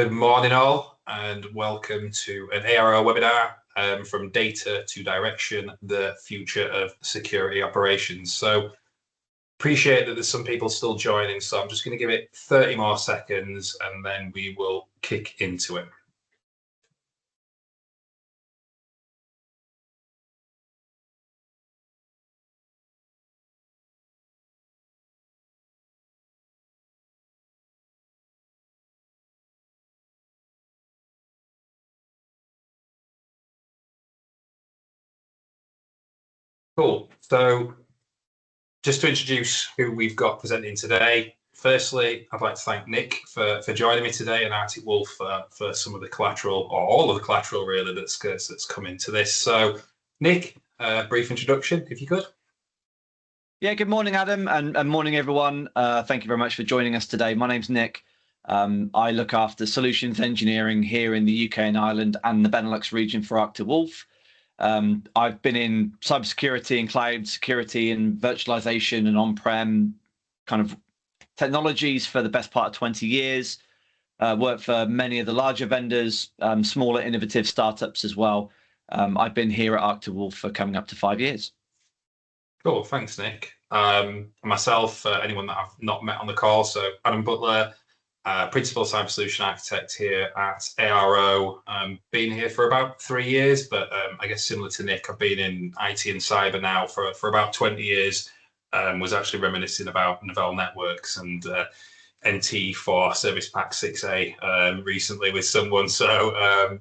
Good morning all, and welcome to an ARO webinar from data to direction, the future of security operations. So appreciate that there's some people still joining, so I'm just going to give it 30 more seconds and then we will kick into it. Cool. So just to introduce who we've got presenting today, firstly, I'd like to thank Nick for joining me today and Arctic Wolf for some of the collateral, or all of the collateral really, that's come into this. So Nick, brief introduction, if you could. Yeah, good morning, Adam, and morning, everyone. Thank you very much for joining us today. My name's Nick. I look after solutions engineering here in the UK and Ireland and the Benelux region for Arctic Wolf. I've been in cybersecurity and cloud security and virtualization and on-prem kind of technologies for the best part of 20 years. Worked for many of the larger vendors, smaller innovative startups as well. I've been here at Arctic Wolf for coming up to 5 years. Cool, thanks, Nick. Myself, anyone that I've not met on the call, so Adam Butler, Principal Cyber Solution Architect here at ARO. Been here for about 3 years, but I guess similar to Nick, I've been in IT and cyber now for about 20 years. Was actually reminiscing about Novell Networks and NT for Service Pack 6A recently with someone. So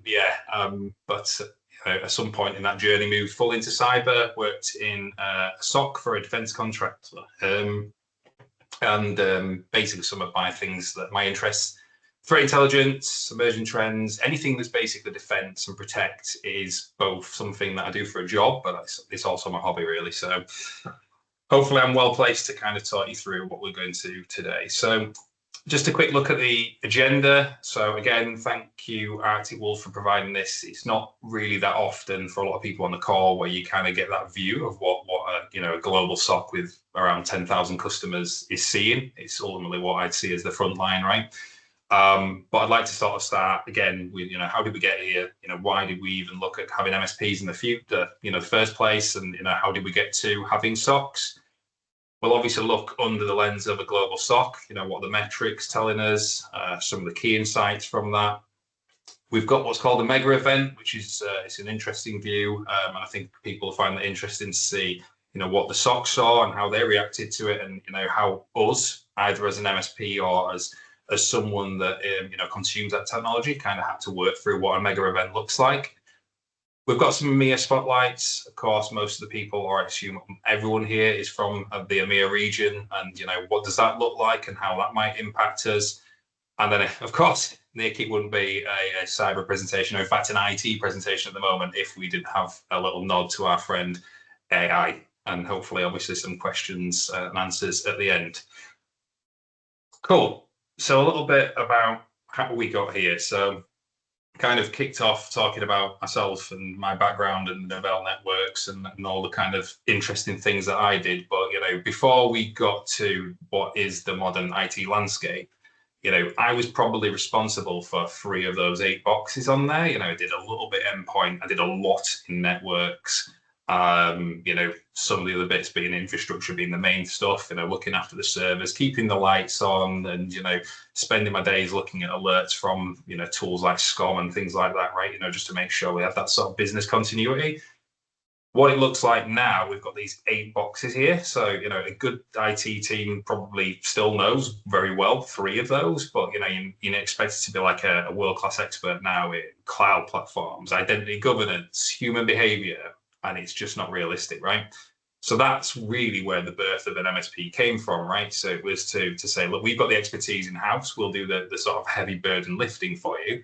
but at some point in that journey, moved full into cyber, worked in a SOC for a defense contractor. Basically some of my things that my interests, threat intelligence, emerging trends, anything that's basically defense and protect is both something that I do for a job, but it's also my hobby really. So hopefully I'm well placed to kind of talk you through what we're going to do today. So just a quick look at the agenda. So again, thank you Arctic Wolf for providing this. It's not really that often for a lot of people on the call where you kind of get that view of what a global SOC with around 10,000 customers is seeing. It's ultimately what I'd see as the front line, right? But I'd like to sort of start again with, how did we get here? Why did we even look at having MSPs in the future, the first place? And, how did we get to having SOCs? We'll obviously look under the lens of a global SOC, what are the metrics telling us, some of the key insights from that. We've got what's called a mega event, which is it's an interesting view. And I think people find that interesting to see, what the SOC saw and how they reacted to it, and, how us, either as an MSP or as someone that, consumes that technology, kind of had to work through what a mega event looks like. We've got some EMEA spotlights. Of course, most of the people, or I assume everyone here, is from the EMEA region, and what does that look like and how that might impact us. And then, of course, Nick, it wouldn't be a cyber presentation, or in fact an IT presentation at the moment, if we didn't have a little nod to our friend AI, and hopefully, obviously, some questions and answers at the end. Cool. So a little bit about how we got here. So kind of kicked off talking about myself and my background and Novell Networks and all the kind of interesting things that I did. But, before we got to what is the modern IT landscape, I was probably responsible for 3 of those 8 boxes on there. I did a little bit endpoint, I did a lot in networks. Some of the other bits being infrastructure, being the main stuff, looking after the servers, keeping the lights on, and, spending my days looking at alerts from, tools like SCOM and things like that, right? Just to make sure we have that sort of business continuity. What it looks like now, we've got these 8 boxes here. So, a good IT team probably still knows very well 3 of those, but, you expect it to be like a world-class expert now in cloud platforms, identity governance, human behavior, and it's just not realistic, right? So that's really where the birth of an MSP came from, right? So it was to say, look, we've got the expertise in-house, we'll do the sort of heavy burden lifting for you,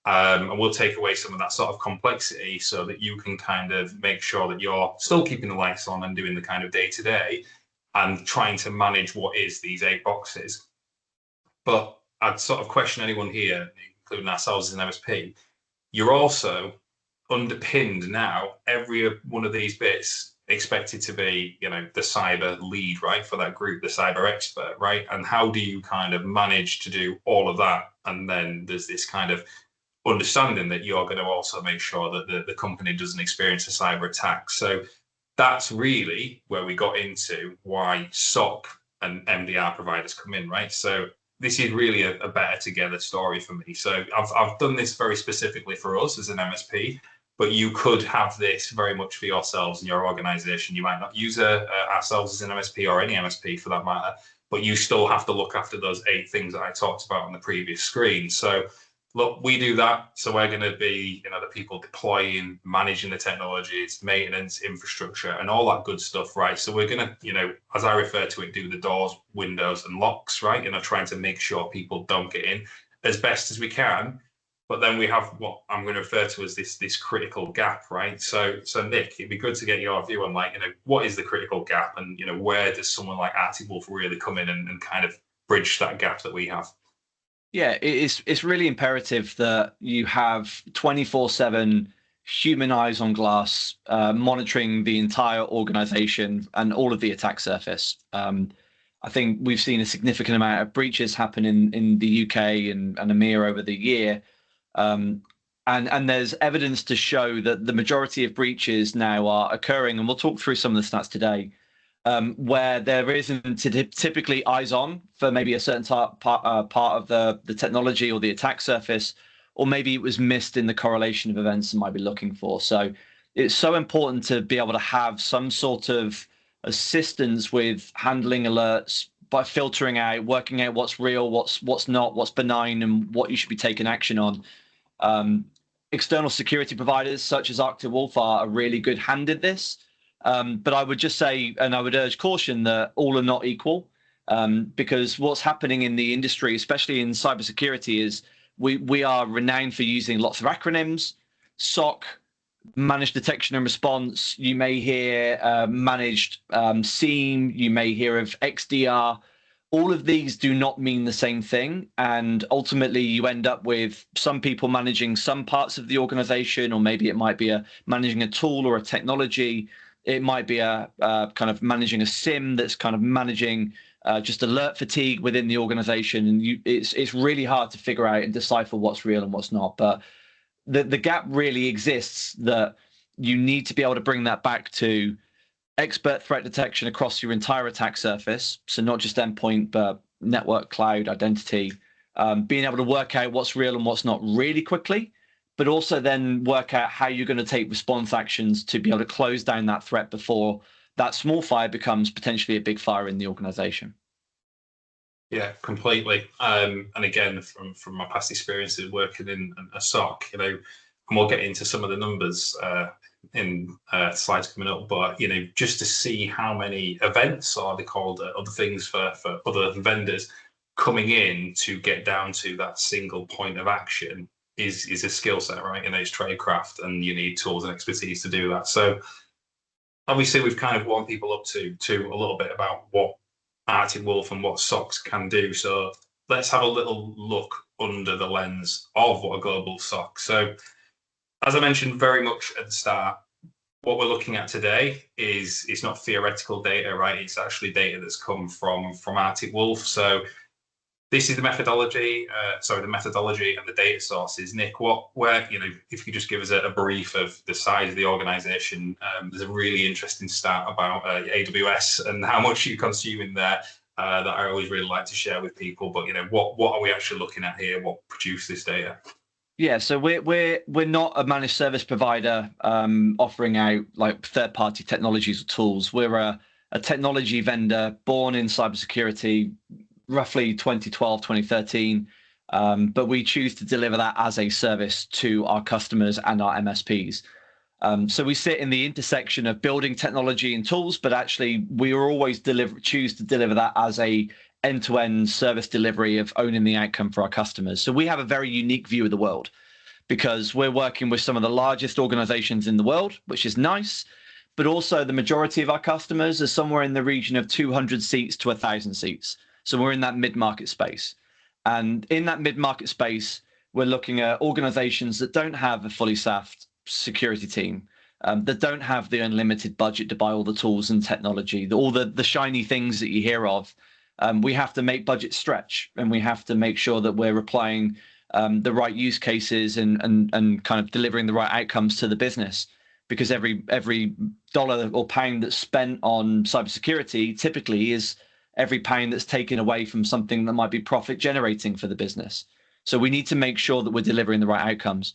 and we'll take away some of that sort of complexity so that you can kind of make sure that you're still keeping the lights on and doing the kind of day-to-day and trying to manage what is these 8 boxes. But I'd sort of question anyone here, including ourselves as an MSP, you're also underpinned now, every one of these bits expected to be, the cyber lead, right, for that group, the cyber expert, right? And how do you kind of manage to do all of that? And then there's this kind of understanding that you're going to also make sure that the company doesn't experience a cyber attack. So that's really where we got into why SOC and MDR providers come in, right? So this is really a better together story for me. So I've done this very specifically for us as an MSP, but you could have this very much for yourselves and your organization. You might not use ourselves as an MSP or any MSP for that matter, but you still have to look after those 8 things that I talked about on the previous screen. So look, we do that. So we're going to be, the people deploying, managing the technologies, maintenance, infrastructure, and all that good stuff, right? So we're going to, as I refer to it, do the doors, windows, and locks, right? Trying to make sure people don't get in as best as we can. But then we have what I'm going to refer to as this critical gap, right? So Nick, it'd be good to get your view on what is the critical gap, and where does someone like Arctic Wolf really come in and kind of bridge that gap that we have? Yeah, it's really imperative that you have 24/7 human eyes on glass, monitoring the entire organization and all of the attack surface. I think we've seen a significant amount of breaches happen in the UK and EMEA over the year. And there's evidence to show that the majority of breaches now are occurring, and we'll talk through some of the stats today, where there isn't typically eyes on for maybe a certain part of the technology or the attack surface, or maybe it was missed in the correlation of events I might be looking for. So it's so important to be able to have some sort of assistance with handling alerts by filtering out, working out what's real, what's not, what's benign, and what you should be taking action on. External security providers such as Arctic Wolf are a really good hand at this. But I would just say, and I would urge caution, that all are not equal, because what's happening in the industry, especially in cybersecurity, is we are renowned for using lots of acronyms. SOC, managed detection and response. You may hear managed SIEM. You may hear of XDR. All of these do not mean the same thing, and ultimately you end up with some people managing some parts of the organization, or maybe it might be managing a tool or a technology. It might be a kind of managing a SIM that's kind of managing just alert fatigue within the organization, and it's really hard to figure out and decipher what's real and what's not. But the gap really exists, that you need to be able to bring that back to expert threat detection across your entire attack surface. So not just endpoint, but network, cloud, identity, being able to work out what's real and what's not really quickly, but also then work out how you're going to take response actions to be able to close down that threat before that small fire becomes potentially a big fire in the organization. Yeah, completely. And again, from my past experiences working in a SOC, and we'll get into some of the numbers in slides coming up, but just to see how many events, or they called other things for other vendors, coming in to get down to that single point of action is a skill set, right? It's tradecraft, and you need tools and expertise to do that. So obviously we've kind of warmed people up to a little bit about what Arctic Wolf and what SOCs can do. So let's have a little look under the lens of what a global SOC. So as I mentioned very much at the start, what we're looking at today is it's not theoretical data, right? It's actually data that's come from Arctic Wolf. So this is the methodology, the methodology and the data sources. Nick, if you could just give us a brief of the size of the organization. There's a really interesting stat about AWS and how much you consume in there that I always really like to share with people. But what are we actually looking at here? What produced this data? Yeah, so we're not a managed service provider offering out like third-party technologies or tools. We're a technology vendor born in cybersecurity, roughly 2012, 2013, but we choose to deliver that as a service to our customers and our MSPs. So we sit in the intersection of building technology and tools, but actually we are always choose to deliver that as a end-to-end service delivery of owning the outcome for our customers. So we have a very unique view of the world because we're working with some of the largest organizations in the world, which is nice, but also the majority of our customers are somewhere in the region of 200 seats to 1,000 seats. So we're in that mid-market space. And in that mid-market space, we're looking at organizations that don't have a fully staffed security team. that don't have the unlimited budget to buy all the tools and technology, all the shiny things that you hear of. We have to make budgets stretch, and we have to make sure that we're applying the right use cases and kind of delivering the right outcomes to the business. Because every dollar or pound that's spent on cybersecurity typically is every pound that's taken away from something that might be profit generating for the business. So we need to make sure that we're delivering the right outcomes.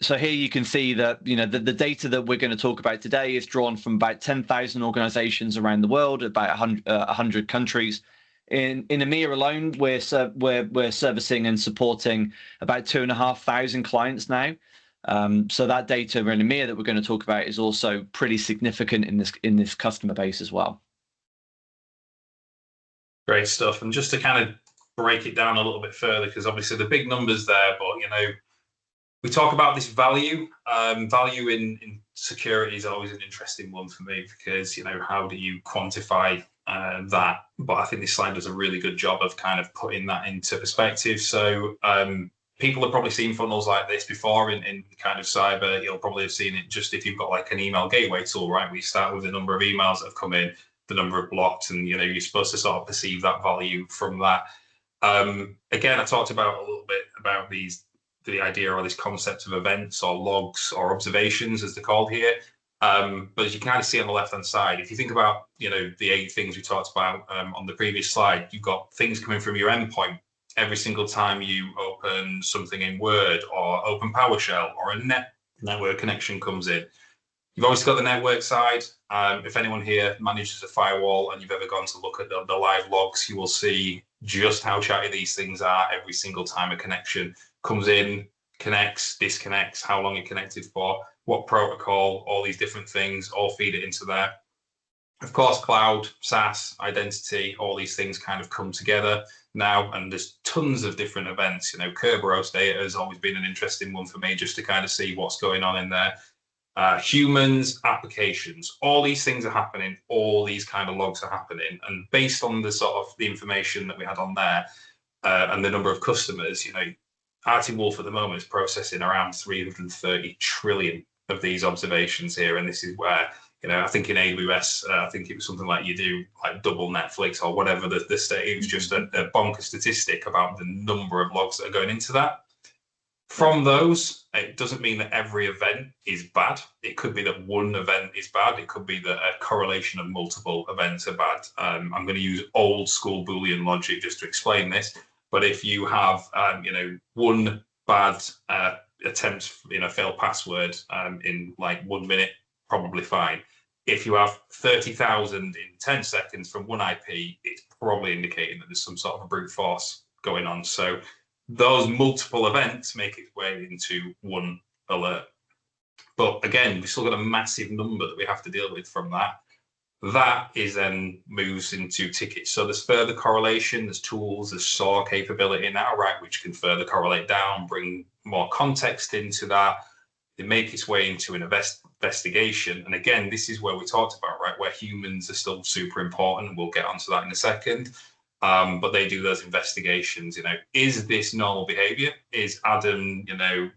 So here you can see that the data that we're going to talk about today is drawn from about 10,000 organizations around the world, about 100 countries. In EMEA alone, we're servicing and supporting about 2,500 clients now. So that data in EMEA that we're going to talk about is also pretty significant in this customer base as well. Great stuff. And just to kind of break it down a little bit further, because obviously the big numbers there, but we talk about this value. Value in security is always an interesting one for me, because how do you quantify that? But I think this slide does a really good job of kind of putting that into perspective. So people have probably seen funnels like this before in kind of cyber. You'll probably have seen it just if you've got like an email gateway tool, right? We start with the number of emails that have come in, the number of blocked, and you're supposed to sort of perceive that value from that. Again, I talked about a little bit about the idea or this concept of events or logs or observations, as they're called here. But as you kind of see on the left hand side, if you think about the 8 things we talked about on the previous slide, you've got things coming from your endpoint every single time you open something in Word or open PowerShell, or a network connection comes in. You've always got the network side. If anyone here manages a firewall and you've ever gone to look at the live logs, you will see just how chatty these things are every single time a connection comes in, connects, disconnects, how long it connected for, what protocol, all these different things all feed it into there. Of course, cloud, SaaS, identity, all these things kind of come together now, and there's tons of different events. Kerberos data has always been an interesting one for me, just to kind of see what's going on in there. Humans, applications, all these things are happening, all these kind of logs are happening, and based on the sort of the information that we had on there and the number of customers, Arctic Wolf at the moment is processing around 330 trillion of these observations here, and this is where I think in AWS, I think it was something like you do like double Netflix or whatever the state. It was just a bonkers statistic about the number of logs that are going into that. From those, it doesn't mean that every event is bad. It could be that one event is bad. It could be that a correlation of multiple events are bad. I'm going to use old school Boolean logic just to explain this. But if you have, one bad attempt, failed password in like 1 minute, probably fine. If you have 30,000 in 10 seconds from one IP, it's probably indicating that there's some sort of a brute force going on. So those multiple events make its way into one alert. But again, we've still got a massive number that we have to deal with from that. That is then moves into tickets. So there's further correlation, there's tools, there's SOAR capability now, right, which can further correlate down, bring more context into that. They make its way into an investigation. And again, this is where we talked about, right, where humans are still super important. We'll get onto that in a second. But they do those investigations. Is this normal behavior? Is Adam,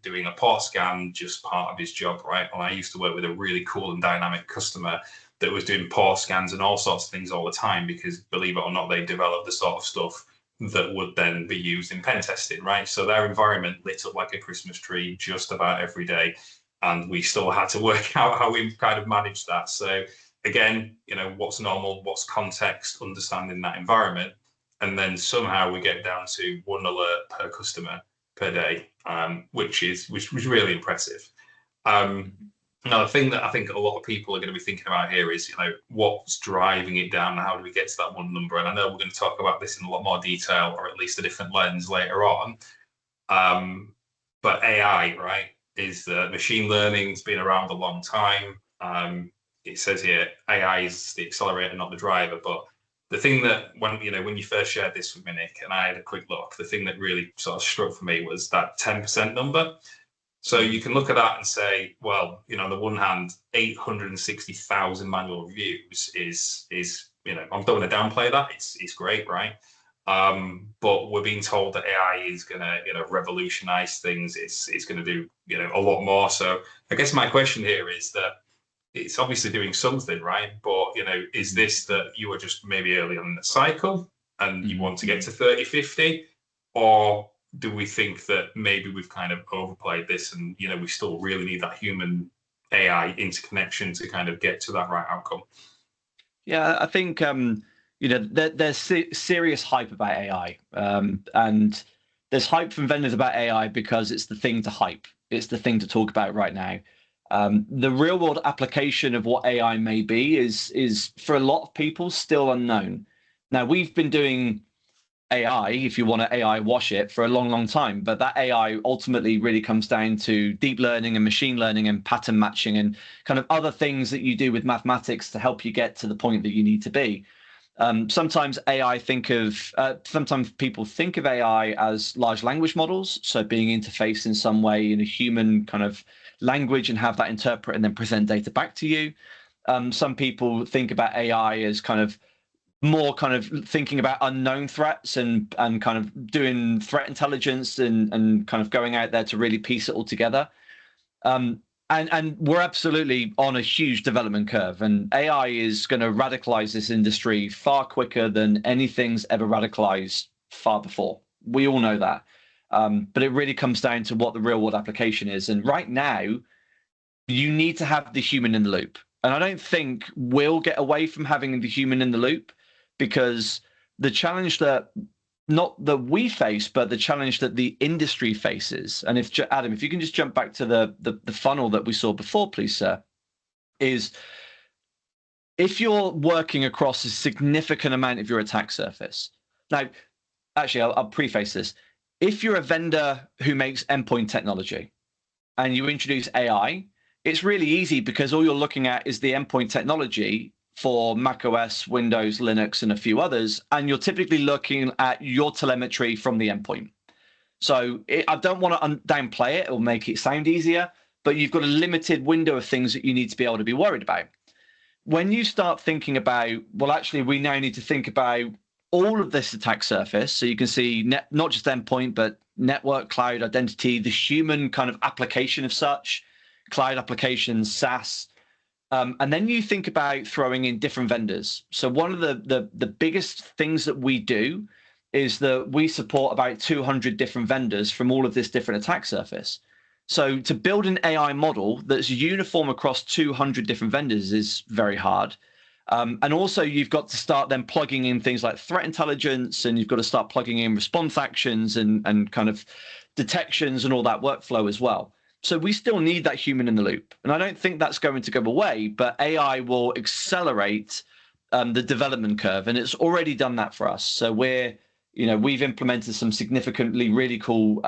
doing a port scan just part of his job, right? Well, I used to work with a really cool and dynamic customer that was doing port scans and all sorts of things all the time, because believe it or not, they developed the sort of stuff that would then be used in pen testing, right? So their environment lit up like a Christmas tree just about every day. And we still had to work out how we kind of managed that. So again, what's normal, what's context, understanding that environment. And then somehow we get down to one alert per customer per day, which was really impressive. Now, the thing that I think a lot of people are going to be thinking about here is, what's driving it down and how do we get to that one number? And I know we're going to talk about this in a lot more detail, or at least a different lens later on. But AI, right, is machine learning. It's been around a long time. It says here, AI is the accelerator, not the driver. But the thing that when you first shared this with me, Nick, and I had a quick look, the thing that really sort of struck for me was that 10% number. So you can look at that and say, well, on the one hand, 860,000 manual reviews is I don't want to downplay that. It's great, right? But we're being told that AI is going to, revolutionize things. It's going to do, a lot more. So I guess my question here is that it's obviously doing something, right? But, is this that you were just maybe early on in the cycle and you want to get to 30, 50? Or do we think that maybe we've kind of overplayed this and, we still really need that human AI interconnection to kind of get to that right outcome? Yeah, I think there's serious hype about AI, and there's hype from vendors about AI because it's the thing to hype. It's the thing to talk about right now. The real world application of what AI may be is for a lot of people still unknown. Now, we've been doing AI, if you want to AI wash it, for a long, long time. But that AI ultimately really comes down to deep learning and machine learning and pattern matching and kind of other things that you do with mathematics to help you get to the point that you need to be. Sometimes sometimes people think of AI as large language models, so being interfaced in some way in a human kind of language and have that interpret and then present data back to you. Some people think about AI as kind of more kind of thinking about unknown threats and kind of doing threat intelligence and kind of going out there to really piece it all together. And we're absolutely on a huge development curve, and AI is going to radicalize this industry far quicker than anything's ever radicalized far before. We all know that. But it really comes down to what the real world application is. And right now, you need to have the human in the loop. And I don't think we'll get away from having the human in the loop, because the challenge that not that we face, but the challenge that the industry faces, and if Adam, if you can just jump back to the funnel that we saw before, please, sir, is if you're working across a significant amount of your attack surface. Now, actually, I'll preface this. If you're a vendor who makes endpoint technology and you introduce AI, it's really easy because all you're looking at is the endpoint technology for macOS, Windows, Linux, and a few others, and you're typically looking at your telemetry from the endpoint. So I don't want to downplay it or make it sound easier, but you've got a limited window of things that you need to be able to be worried about. When you start thinking about, well, actually, we now need to think about all of this attack surface, so you can see not just endpoint, but network, cloud, identity, the human kind of application of such, cloud applications, SaaS. And then you think about throwing in different vendors. So one of the biggest things that we do is that we support about 200 different vendors from all of this different attack surface. So to build an AI model that's uniform across 200 different vendors is very hard. And also you've got to start then plugging in things like threat intelligence, and you've got to start plugging in response actions and kind of detections and all that workflow as well. So we still need that human in the loop. And I don't think that's going to go away, but AI will accelerate the development curve. And it's already done that for us. So we've implemented some significantly really cool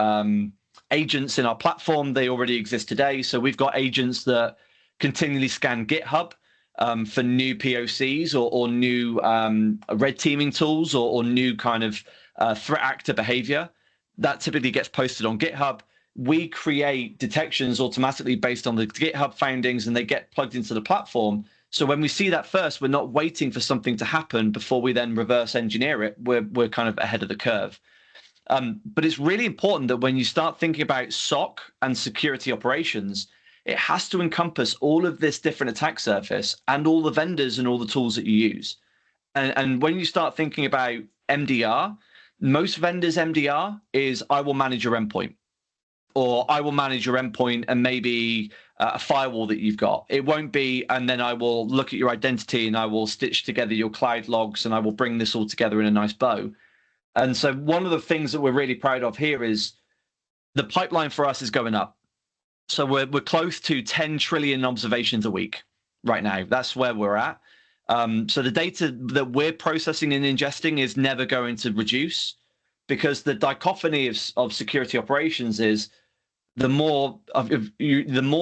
agents in our platform. They already exist today. So we've got agents that continually scan GitHub for new POCs or new red teaming tools or new kind of threat actor behavior. That typically gets posted on GitHub. We create detections automatically based on the GitHub findings, and they get plugged into the platform. So when we see that first, we're not waiting for something to happen before we then reverse engineer it. We're kind of ahead of the curve. But it's really important that when you start thinking about SOC and security operations, it has to encompass all of this different attack surface and all the vendors and all the tools that you use. And when you start thinking about MDR, most vendors' MDR is I will manage your endpoint, or I will manage your endpoint and maybe a firewall that you've got. It won't be, and then I will look at your identity and I will stitch together your cloud logs and I will bring this all together in a nice bow. And so one of the things that we're really proud of here is the pipeline for us is going up. So we're close to 10 trillion observations a week right now. That's where we're at. So the data that we're processing and ingesting is never going to reduce, because the dichotomy of security operations is the more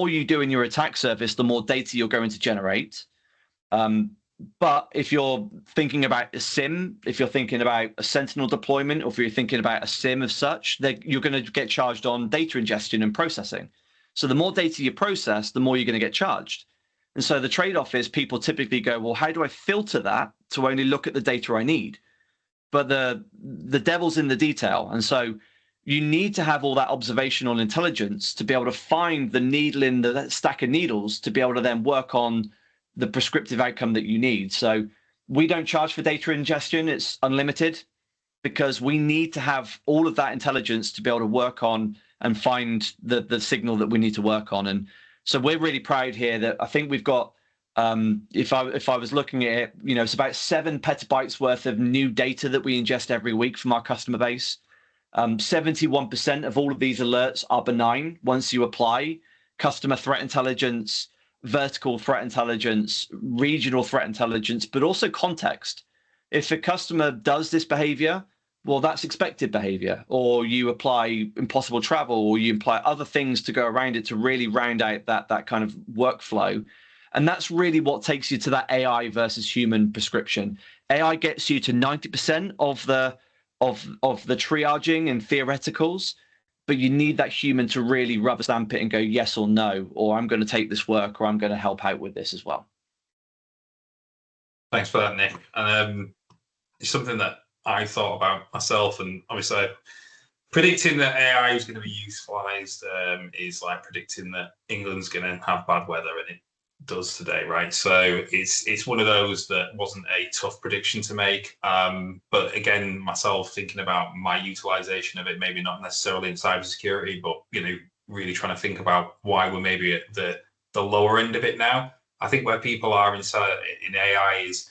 you do in your attack surface, the more data you're going to generate. But if you're thinking about a SIM, if you're thinking about a Sentinel deployment, or if you're thinking about a SIM of such, you're going to get charged on data ingestion and processing. So the more data you process, the more you're going to get charged. And so the trade-off is people typically go, well, how do I filter that to only look at the data I need? but the devil's in the detail. And so you need to have all that observational intelligence to be able to find the needle in the stack of needles to be able to then work on the prescriptive outcome that you need. So we don't charge for data ingestion. It's unlimited, because we need to have all of that intelligence to be able to work on and find the signal that we need to work on. And so we're really proud here that I think we've got, if I was looking at it, it's about 7 petabytes worth of new data that we ingest every week from our customer base. 71% of all of these alerts are benign once you apply customer threat intelligence, vertical threat intelligence, regional threat intelligence, but also context. If a customer does this behavior, well, that's expected behavior, or you apply impossible travel, or you apply other things to go around it to really round out that kind of workflow. And that's really what takes you to that AI versus human prescription. AI gets you to 90% of the triaging and theoreticals, but you need that human to really rubber stamp it and go yes or no, or I'm going to take this work, or I'm going to help out with this as well. Thanks for that, Nick. And it's something that I thought about myself, and obviously predicting that AI is going to be utilized is like predicting that England's going to have bad weather, and it does today, right? So it's one of those that wasn't a tough prediction to make. But again, myself thinking about my utilization of it, maybe not necessarily in cybersecurity, but really trying to think about why we're maybe at the lower end of it now. I think where people are in AI is,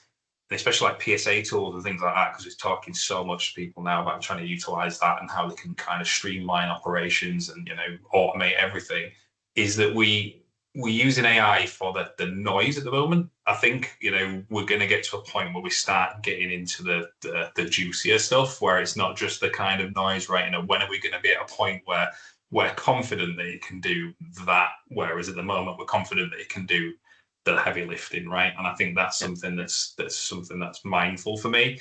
especially like PSA tools and things like that, because it's talking so much to people now about trying to utilize that and how they can kind of streamline operations and automate everything, is that we're using AI for the noise at the moment. I think we're going to get to a point where we start getting into the juicier stuff, where it's not just the kind of noise, right? When are we going to be at a point where we're confident that it can do that, whereas at the moment we're confident that it can do the heavy lifting, right? And I think that's something that's something that's mindful for me.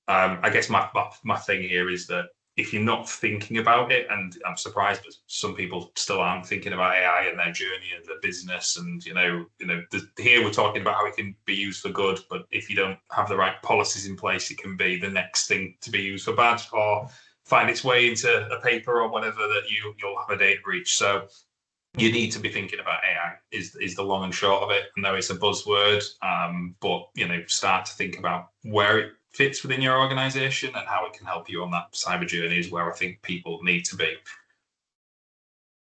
I guess my thing here is that if you're not thinking about it, and I'm surprised, but some people still aren't thinking about AI and their journey and their business, and here we're talking about how it can be used for good, but if you don't have the right policies in place, it can be the next thing to be used for bad, or find its way into a paper or whatever that you'll have a data breach. So you need to be thinking about AI is the long and short of it. I know it's a buzzword, but start to think about where it fits within your organization and how it can help you on that cyber journey is where I think people need to be.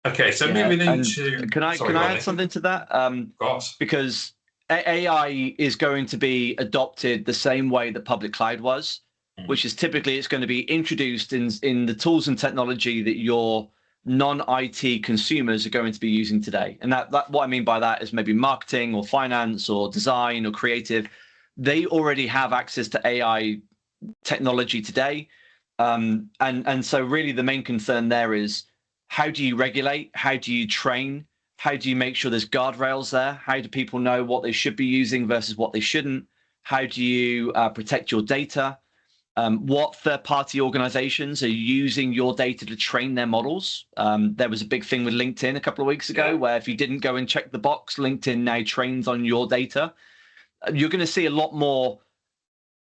Okay, so moving into... Can I add something to that? Of course. Because AI is going to be adopted the same way that public cloud was, which is typically it's going to be introduced in the tools and technology that your non-IT consumers are going to be using today. And that what I mean by that is maybe marketing or finance or design or creative. They already have access to AI technology today. And so really the main concern there is, how do you regulate? How do you train? How do you make sure there's guardrails there? How do people know what they should be using versus what they shouldn't? How do you protect your data? What third-party organizations are using your data to train their models? There was a big thing with LinkedIn a couple of weeks ago where if you didn't go and check the box, LinkedIn now trains on your data. You're going to see a lot more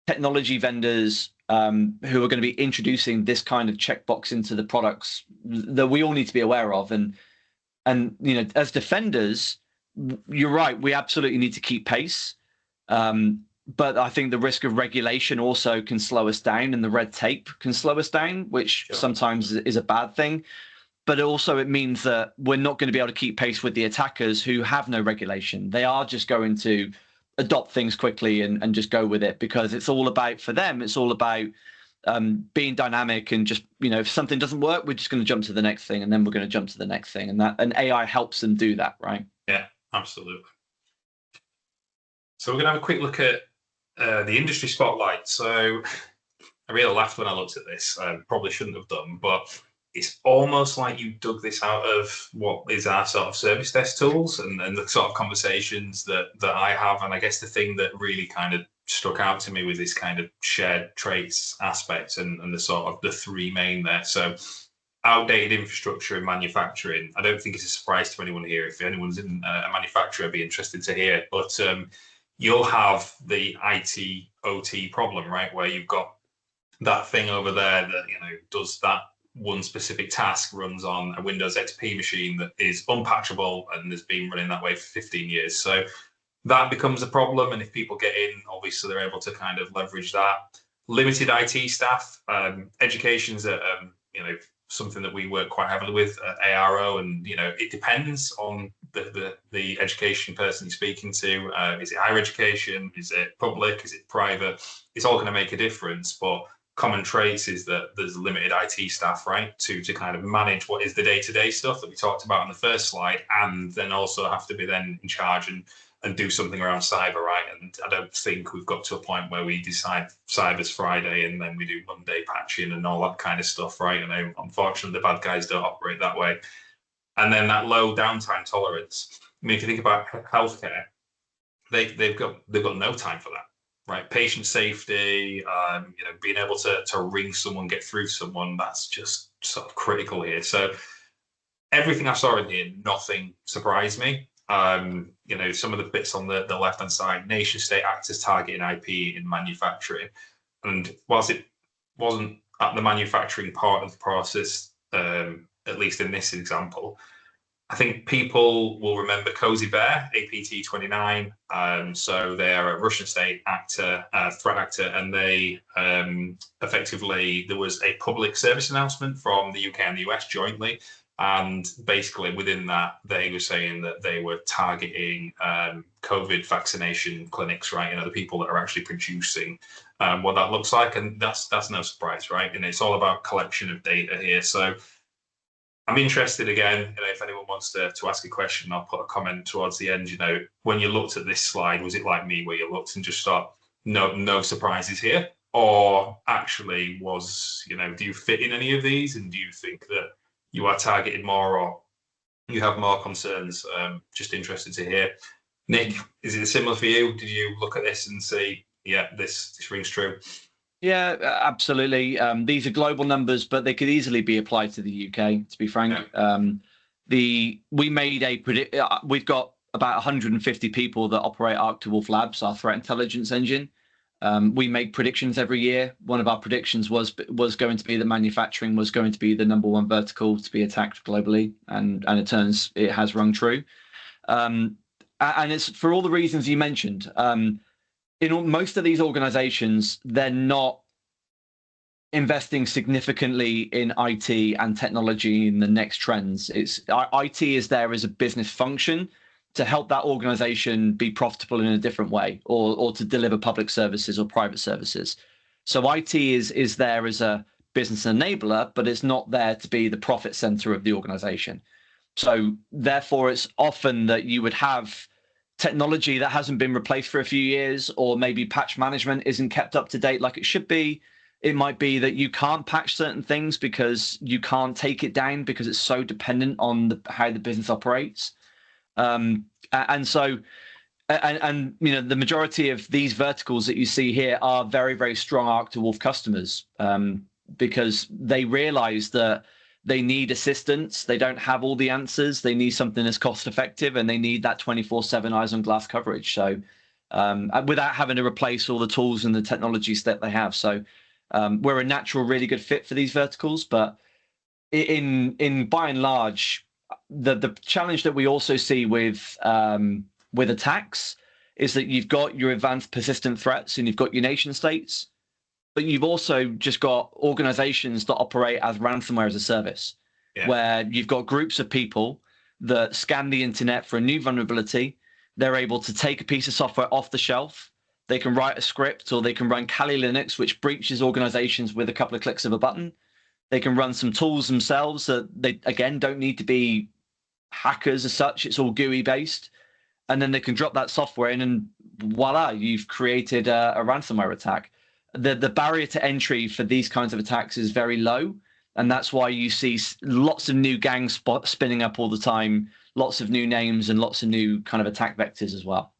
technology vendors who are going to be introducing this kind of checkbox into the products that we all need to be aware of. And as defenders, you're right, we absolutely need to keep pace. But I think the risk of regulation also can slow us down, and the red tape can slow us down, which sometimes is a bad thing. But also it means that we're not going to be able to keep pace with the attackers who have no regulation. They are just going to adopt things quickly and just go with it, because it's all about, for them, it's all about being dynamic and just, if something doesn't work, we're just going to jump to the next thing, and then we're going to jump to the next thing. And AI helps them do that, right? Yeah, absolutely. So we're going to have a quick look at the industry spotlight. So I really laughed when I looked at this. I probably shouldn't have done, but it's almost like you dug this out of what is our sort of service desk tools and the sort of conversations that I have. And I guess the thing that really kind of struck out to me was this kind of shared traits aspect and the sort of the three main there. So outdated infrastructure in manufacturing. I don't think it's a surprise to anyone here. If anyone's in a manufacturer, I'd be interested to hear. But you'll have the IT OT problem, right? Where you've got that thing over there that, does that one specific task runs on a Windows XP machine that is unpatchable and has been running that way for 15 years. So that becomes a problem. And if people get in, obviously they're able to kind of leverage that. Limited IT staff, education's something that we work quite heavily with at ARO, and it depends on the education person you're speaking to. Is it higher education? Is it public? Is it private? It's all going to make a difference, but common traits is that there's limited IT staff, right, to kind of manage what is the day-to-day stuff that we talked about on the first slide, and then also have to be then in charge and do something around cyber, right? And I don't think we've got to a point where we decide cyber's Friday and then we do Monday patching and all that kind of stuff, right? And unfortunately, the bad guys don't operate that way. And then that low downtime tolerance. I mean, if you think about healthcare, they've got no time for that, right? Patient safety, being able to ring someone, get through to someone, that's just sort of critical here. So everything I saw in here, nothing surprised me. Some of the bits on the left-hand side, nation state actors targeting IP in manufacturing. And whilst it wasn't at the manufacturing part of the process, at least in this example, I think people will remember Cozy Bear, APT 29. So they're a Russian state actor, threat actor, and they effectively, there was a public service announcement from the UK and the US jointly. And basically within that, they were saying that they were targeting COVID vaccination clinics, right? The people that are actually producing what that looks like. And that's no surprise, right? And it's all about collection of data here. So I'm interested again, if anyone wants to ask a question, I'll put a comment towards the end. When you looked at this slide, was it like me where you looked and just thought, no surprises here? Or actually do you fit in any of these? And do you think that you are targeted more, or you have more concerns? Just interested to hear. Nick, is it similar for you? Did you look at this and see, yeah, this rings true? Yeah, absolutely. These are global numbers, but they could easily be applied to the UK, to be frank. Yeah. We've got about 150 people that operate Arctic Wolf Labs, our threat intelligence engine. We make predictions every year. One of our predictions was going to be that manufacturing was going to be the #1 vertical to be attacked globally, and it has rung true. And it's for all the reasons you mentioned. In most of these organizations, they're not investing significantly in IT and technology in the next trends. IT is there as a business function to help that organization be profitable in a different way, or to deliver public services or private services. So IT is there as a business enabler, but it's not there to be the profit center of the organization. So therefore, it's often that you would have technology that hasn't been replaced for a few years, or maybe patch management isn't kept up to date like it should be. It might be that you can't patch certain things because you can't take it down because it's so dependent on how the business operates. The majority of these verticals that you see here are very, very strong Arctic Wolf customers, because they realize that they need assistance. They don't have all the answers. They need something that's cost effective, and they need that 24/7 eyes on glass coverage. So without having to replace all the tools and the technologies that they have. So we're a natural, really good fit for these verticals. But in by and large, the challenge that we also see with attacks is that you've got your advanced persistent threats and you've got your nation states, but you've also just got organizations that operate as ransomware as a service, where you've got groups of people that scan the internet for a new vulnerability. They're able to take a piece of software off the shelf. They can write a script, or they can run Kali Linux, which breaches organizations with a couple of clicks of a button. They can run some tools themselves that they, again, don't need to be hackers as such. It's all GUI based. And then they can drop that software in, and voila, you've created a ransomware attack. The barrier to entry for these kinds of attacks is very low. And that's why you see lots of new gangs spinning up all the time, lots of new names and lots of new kind of attack vectors as well.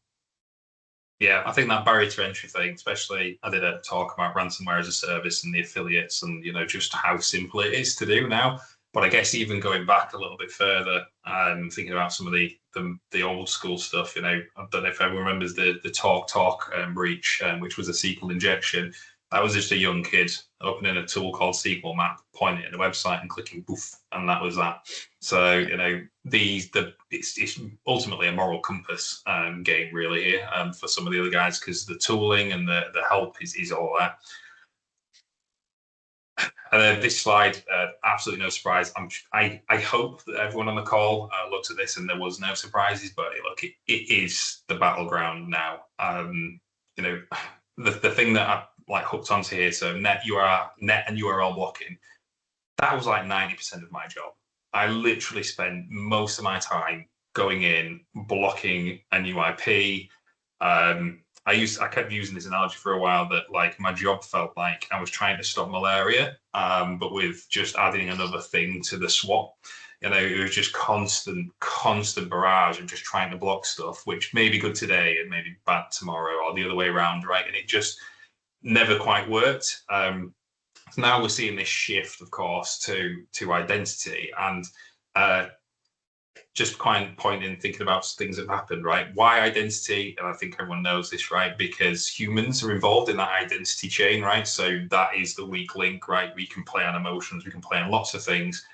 Yeah, I think that barrier to entry thing, especially, I did a talk about ransomware as a service and the affiliates, and just how simple it is to do now. But I guess even going back a little bit further, thinking about some of the old school stuff, I don't know if everyone remembers the Talk breach, which was a SQL injection. That was just a young kid opening a tool called SQL Map, pointing at the website and clicking poof, and that was that. So it's ultimately a moral compass game really here for some of the other guys, because the tooling and the help is all there. And then this slide, absolutely no surprise. I hope that everyone on the call looks at this and there was no surprises, but look, it is the battleground now. The thing that I hooked onto here, so net and URL blocking, that was like 90% of my job. I literally spent most of my time going in, blocking a new IP. I kept using this analogy for a while that my job felt like I was trying to stop malaria, but with just adding another thing to the SWAT. It was just constant barrage of just trying to block stuff, which may be good today and maybe bad tomorrow, or the other way around, right? And it just never quite worked. Now we're seeing this shift, of course, to identity, and just quite pointing, thinking about things that have happened, right? Why identity? And I think everyone knows this, right? Because humans are involved in that identity chain, right? So that is the weak link, right? We can play on emotions, we can play on lots of things.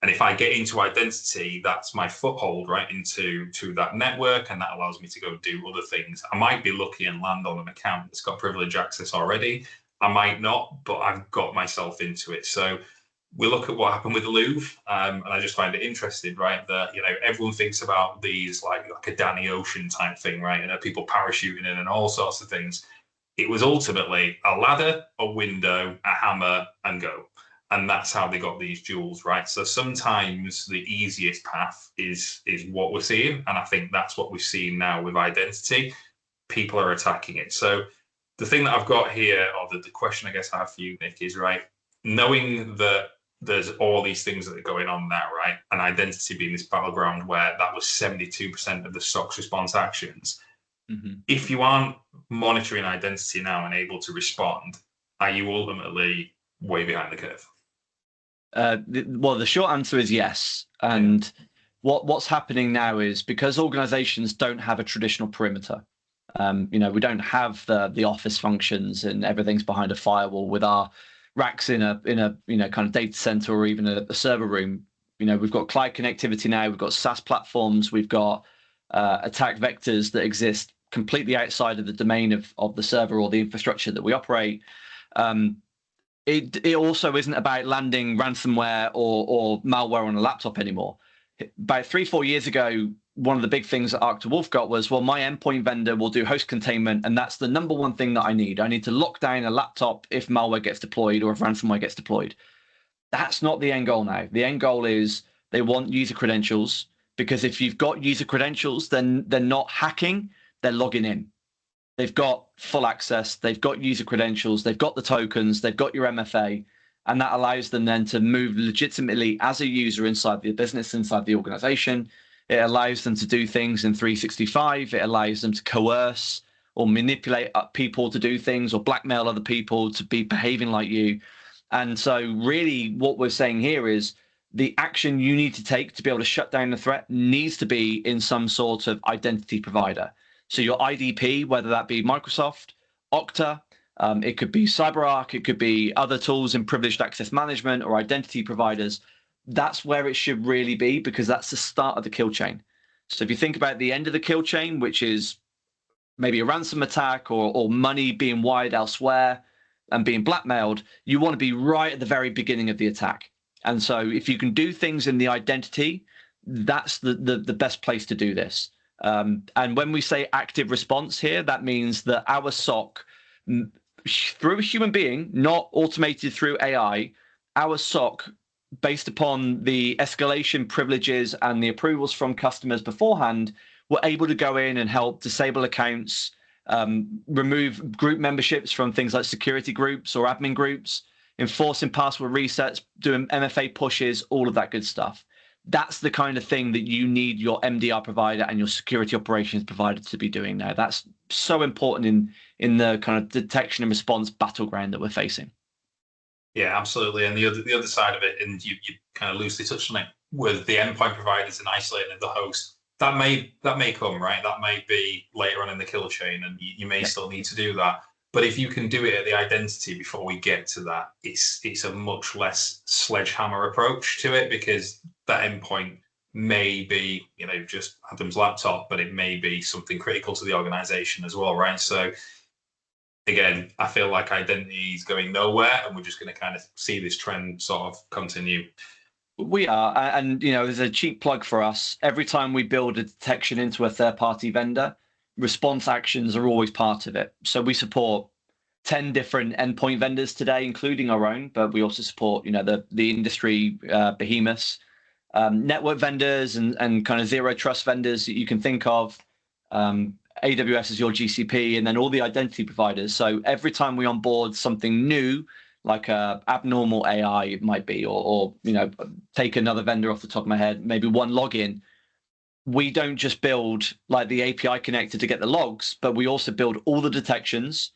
And if I get into identity, that's my foothold, right, into that network, and that allows me to go do other things. I might be lucky and land on an account that's got privileged access already. I might not, but I've got myself into it. So we look at what happened with the Louvre, and I just find it interesting, right, that everyone thinks about these like a Danny Ocean type thing, right, and people parachuting in and all sorts of things. It was ultimately a ladder, a window, a hammer, and go. And that's how they got these jewels, right? So sometimes the easiest path is what we're seeing, and I think that's what we've seen now with identity. People are attacking it. So the thing that I've got here, or the question I guess I have for you, Nick, is, right, knowing that there's all these things that are going on now, right, and identity being this battleground where that was 72% of the SOC's response actions. Mm-hmm. If you aren't monitoring identity now and able to respond, are you ultimately way behind the curve? Well, the short answer is yes. And what's happening now is, because organizations don't have a traditional perimeter, we don't have the office functions and everything's behind a firewall with our racks in a kind of data center or even a server room. We've got cloud connectivity now, we've got SaaS platforms, we've got attack vectors that exist completely outside of the domain of the server or the infrastructure that we operate. It also isn't about landing ransomware or malware on a laptop anymore. About 3-4 years ago, one of the big things that Arctic Wolf got was, well, my endpoint vendor will do host containment, and that's the number one thing that I need. I need to lock down a laptop if malware gets deployed or if ransomware gets deployed. That's not the end goal now. The end goal is they want user credentials, because if you've got user credentials, then they're not hacking, they're logging in. They've got full access, they've got user credentials, they've got the tokens, they've got your MFA, and that allows them then to move legitimately as a user inside the business, inside the organization. It allows them to do things in 365. It allows them to coerce or manipulate people to do things, or blackmail other people to be behaving like you. And so really what we're saying here is the action you need to take to be able to shut down the threat needs to be in some sort of identity provider. So your IDP, whether that be Microsoft, Okta, it could be CyberArk, it could be other tools in privileged access management or identity providers. That's where it should really be, because that's the start of the kill chain. So if you think about the end of the kill chain, which is maybe a ransom attack or money being wired elsewhere and being blackmailed, you want to be right at the very beginning of the attack. And so if you can do things in the identity, that's the best place to do this. And when we say active response here, that means that our SOC, through a human being, not automated through AI, our SOC, based upon the escalation privileges and the approvals from customers beforehand, were able to go in and help disable accounts, remove group memberships from things like security groups or admin groups, enforcing password resets, doing MFA pushes, all of that good stuff. That's the kind of thing that you need your MDR provider and your security operations provider to be doing now. That's so important in the kind of detection and response battleground that we're facing. Yeah, absolutely. And the other side of it, and you kind of loosely touched on it, with the endpoint providers and isolating the host, that may come, right? That may be later on in the kill chain, and you may still need to do that. But if you can do it at the identity before we get to that, it's a much less sledgehammer approach to it, because that endpoint may be, you know, just Adam's laptop, but it may be something critical to the organization as well, right? So again, I feel like identity is going nowhere, and we're just going to kind of see this trend sort of continue. We are, and you know, there's a cheap plug for us. Every time we build a detection into a third-party vendor, response actions are always part of it. So we support 10 different endpoint vendors today, including our own, but we also support, you know, the industry behemoths, network vendors, and kind of zero trust vendors that you can think of. AWS is your GCP, and then all the identity providers. So every time we onboard something new, like a abnormal AI, it might be, or you know, take another vendor off the top of my head, maybe one login. We don't just build like the API connector to get the logs, but we also build all the detections,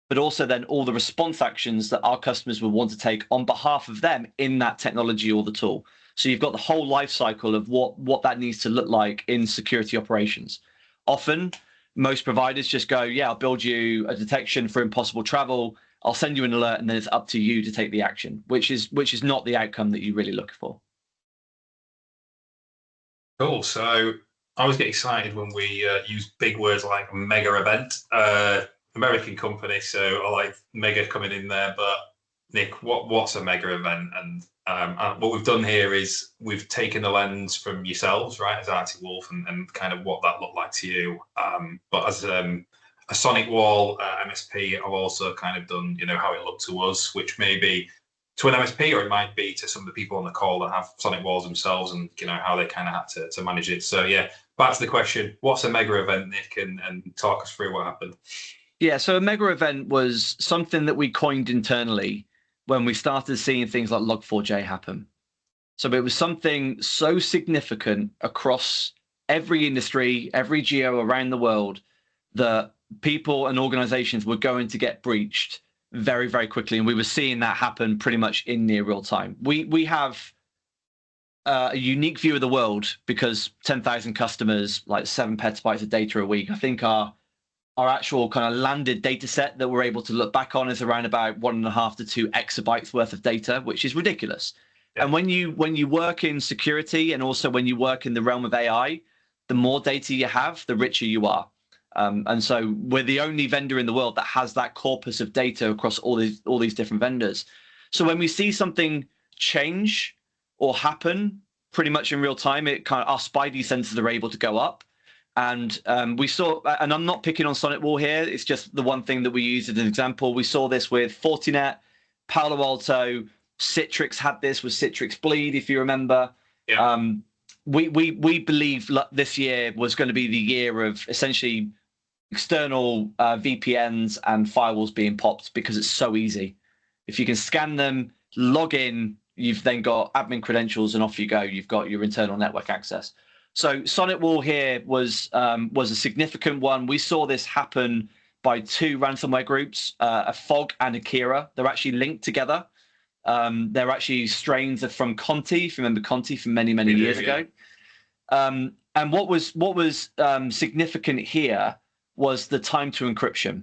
but also then all the response actions that our customers would want to take on behalf of them in that technology or the tool. So you've got the whole life cycle of what that needs to look like in security operations. Often, most providers just go, yeah, I'll build you a detection for impossible travel. I'll send you an alert, and then it's up to you to take the action, which is not the outcome that you really look for. Cool. So I always get excited when we use big words like mega event. American company, so I like mega coming in there. But Nick, what's a mega event? And what we've done here is we've taken the lens from yourselves, right, as Arctic Wolf, and kind of what that looked like to you. But as a Sonic Wall MSP, I've also kind of done, you know, how it looked to us, which may be to an MSP, or it might be to some of the people on the call that have Sonic Walls themselves, and you know how they kind of had to manage it. So yeah, back to the question: what's a mega event, Nick? And talk us through what happened. Yeah, so a mega event was something that we coined internally when we started seeing things like Log4j happen. So it was something so significant across every industry, every geo around the world, that people and organizations were going to get breached very, very quickly. And we were seeing that happen pretty much in near real time. We have a unique view of the world because 10,000 customers, like 7 petabytes of data a week. I think our actual kind of landed data set that we're able to look back on is around about 1.5 to 2 exabytes worth of data, which is ridiculous. Yeah. And when you work in security, and also when you work in the realm of AI, the more data you have, the richer you are. And so we're the only vendor in the world that has that corpus of data across all these different vendors. So when we see something change or happen pretty much in real time, it kind of, our spidey senses are able to go up. And we saw, and I'm not picking on Sonic Wall here, it's just the one thing that we use as an example. We saw this with Fortinet, Palo Alto, Citrix had this with Citrix Bleed, if you remember. Yeah. We believe this year was going to be the year of essentially external VPNs and firewalls being popped, because it's so easy. If you can scan them, log in, you've then got admin credentials, and off you go. You've got your internal network access. So Sonic Wall here was a significant one. We saw this happen by 2 ransomware groups, a Fog and Akira. They're actually linked together. They're actually strains from Conti, if you remember Conti from many years ago. And what was significant here was the time to encryption.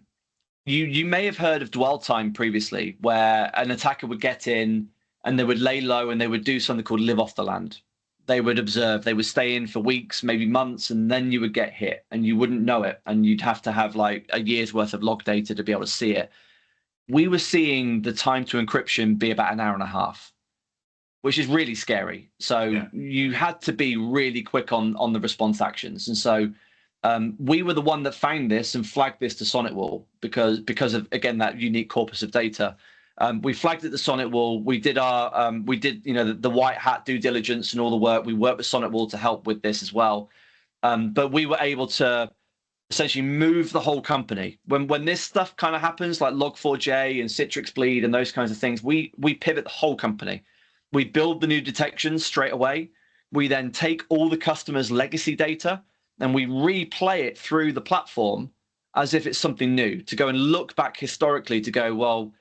You may have heard of dwell time previously, where an attacker would get in and they would lay low and they would do something called live off the land. They would observe, they would stay in for weeks, maybe months, and then you would get hit and you wouldn't know it. And you'd have to have like a year's worth of log data to be able to see it. We were seeing the time to encryption be about 1.5 hours, which is really scary. So yeah, you had to be really quick on the response actions. And so we were the one that found this and flagged this to Sonic Wall because of, again, that unique corpus of data. We flagged it to Sonic Wall. We did the white hat due diligence and all the work. We worked with Sonic Wall to help with this as well. But we were able to essentially move the whole company. When this stuff kind of happens, like Log4j and Citrix Bleed and those kinds of things, we pivot the whole company. We build the new detections straight away. We then take all the customers' legacy data and we replay it through the platform as if it's something new, to go and look back historically to go, well,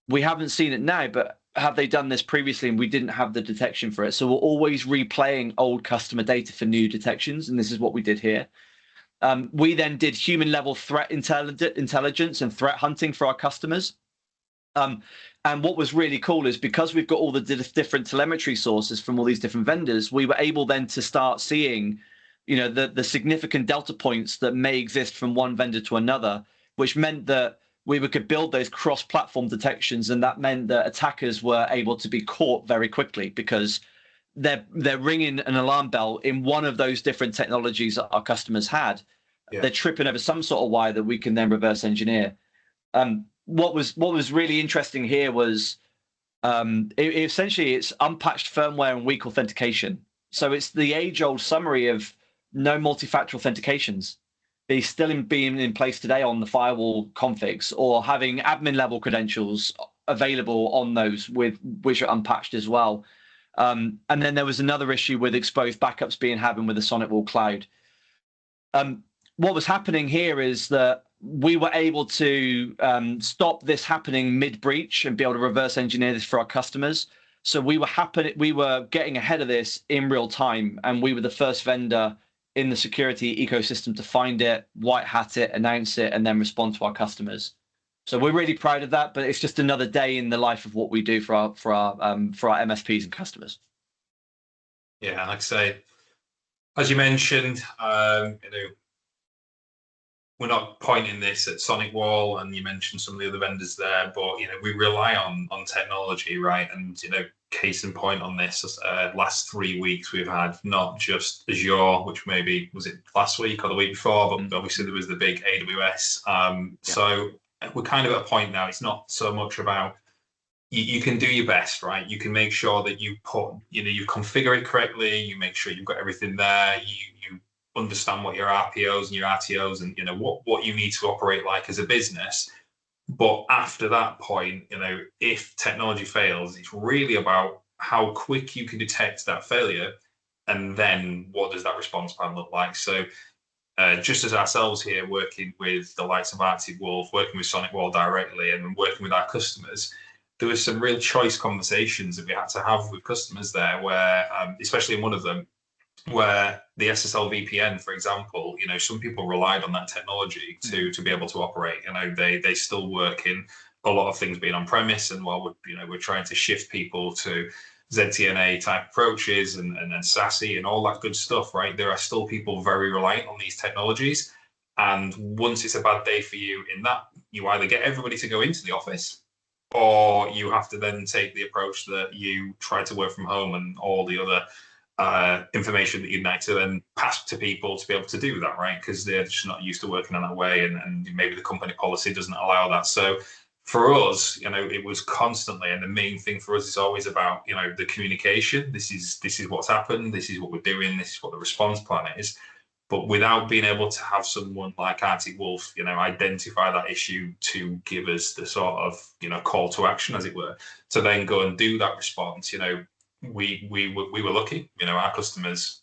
we haven't seen it now, but have they done this previously and we didn't have the detection for it? So we're always replaying old customer data for new detections, and this is what we did here. We then did human level threat intelligence and threat hunting for our customers. And what was really cool is because we've got all the different telemetry sources from all these different vendors, we were able then to start seeing, the significant delta points that may exist from one vendor to another, which meant that we could build those cross-platform detections, and that meant that attackers were able to be caught very quickly because they're ringing an alarm bell in one of those different technologies that our customers had. Yeah. They're tripping over some sort of wire that we can then reverse engineer. What was really interesting here was essentially it's unpatched firmware and weak authentication. So it's the age-old summary of no multi-factor authentications. They're still being in place today on the firewall configs, or having admin level credentials available on those which are unpatched as well. And then there was another issue with exposed backups being happened with the SonicWall cloud. What was happening here is that we were able to stop this happening mid-breach and be able to reverse engineer this for our customers. So we were getting ahead of this in real time, and we were the first vendor in the security ecosystem to find it, white hat it, announce it, and then respond to our customers. So we're really proud of that, but it's just another day in the life of what we do for our MSPs and customers. Yeah, and like I say, as you mentioned, we're not pointing this at SonicWall, and you mentioned some of the other vendors there, but we rely on technology, right? And case in point on this, last 3 weeks we've had not just Azure, which maybe was it last week or the week before, but obviously there was the big AWS. So we're kind of at a point now. It's not so much about you can do your best, right? You can make sure that you you configure it correctly. You make sure you've got everything there. You understand what your RPOs and your RTOs and what you need to operate like as a business. But after that point, if technology fails, it's really about how quick you can detect that failure, and then what does that response plan look like? So just as ourselves here, working with the likes of Arctic Wolf, working with SonicWall directly, and working with our customers, there was some real choice conversations that we had to have with customers there, where especially in one of them, where the SSL VPN, for example, some people relied on that technology to be able to operate. They still work in a lot of things being on premise, and while we're trying to shift people to ZTNA type approaches and SASE and all that good stuff, right? There are still people very reliant on these technologies. And once it's a bad day for you in that, you either get everybody to go into the office, or you have to then take the approach that you try to work from home and all the other information that you need to then pass to people to be able to do that, right? Because they're just not used to working in that way, and maybe the company policy doesn't allow that. So for us, it was constantly, and the main thing for us is always about, the communication. This is what's happened. This is what we're doing. This is what the response plan is. But without being able to have someone like Arctic Wolf, identify that issue to give us the sort of, call to action, as it were, to then go and do that response, we were lucky. Our customers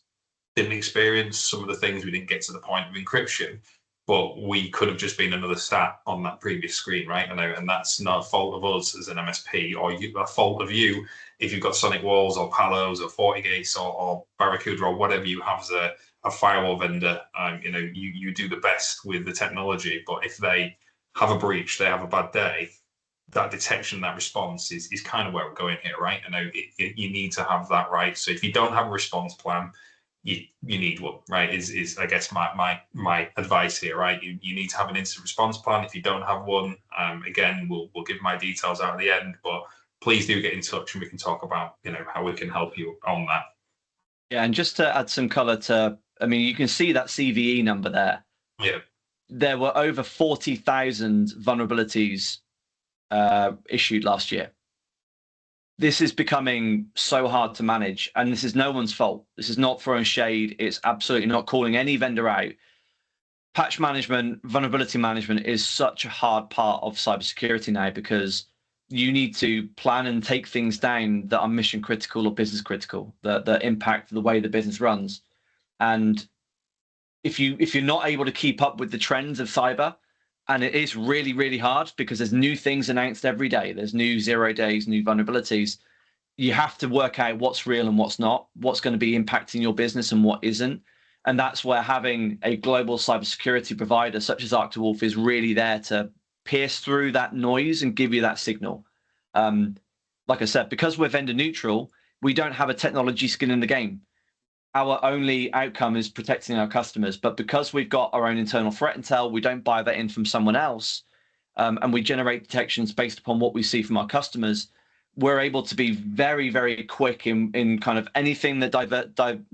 didn't experience some of the things. We didn't get to the point of encryption, but we could have just been another stat on that previous screen, right? And that's not a fault of us as an MSP, or a fault of you if you've got SonicWalls or Palos or FortiGates or Barracuda or whatever you have as a firewall vendor. You do the best with the technology, but if they have a breach, they have a bad day, that detection, that response is kind of where we're going here, right? You need to have that right. So if you don't have a response plan, you need one, right? Is I guess my advice here, right? You need to have an incident response plan. If you don't have one, again, we'll give my details out at the end, but please do get in touch and we can talk about how we can help you on that. Yeah, and just to add some color to, you can see that CVE number there. Yeah. There were over 40,000 vulnerabilities issued last year. This is becoming so hard to manage, and this is no one's fault. This is not throwing shade. It's absolutely not calling any vendor out. Patch management, vulnerability management is such a hard part of cybersecurity now, because you need to plan and take things down that are mission critical or business critical, that impact the way the business runs. And if you're not able to keep up with the trends of cyber, and it is really, really hard because there's new things announced every day. There's new 0 days, new vulnerabilities. You have to work out what's real and what's not, what's going to be impacting your business and what isn't. And that's where having a global cybersecurity provider such as Arctic Wolf is really there to pierce through that noise and give you that signal. Like I said, because we're vendor neutral, we don't have a technology skin in the game. Our only outcome is protecting our customers. But because we've got our own internal threat intel, we don't buy that in from someone else, and we generate detections based upon what we see from our customers, we're able to be very, very quick in kind of anything that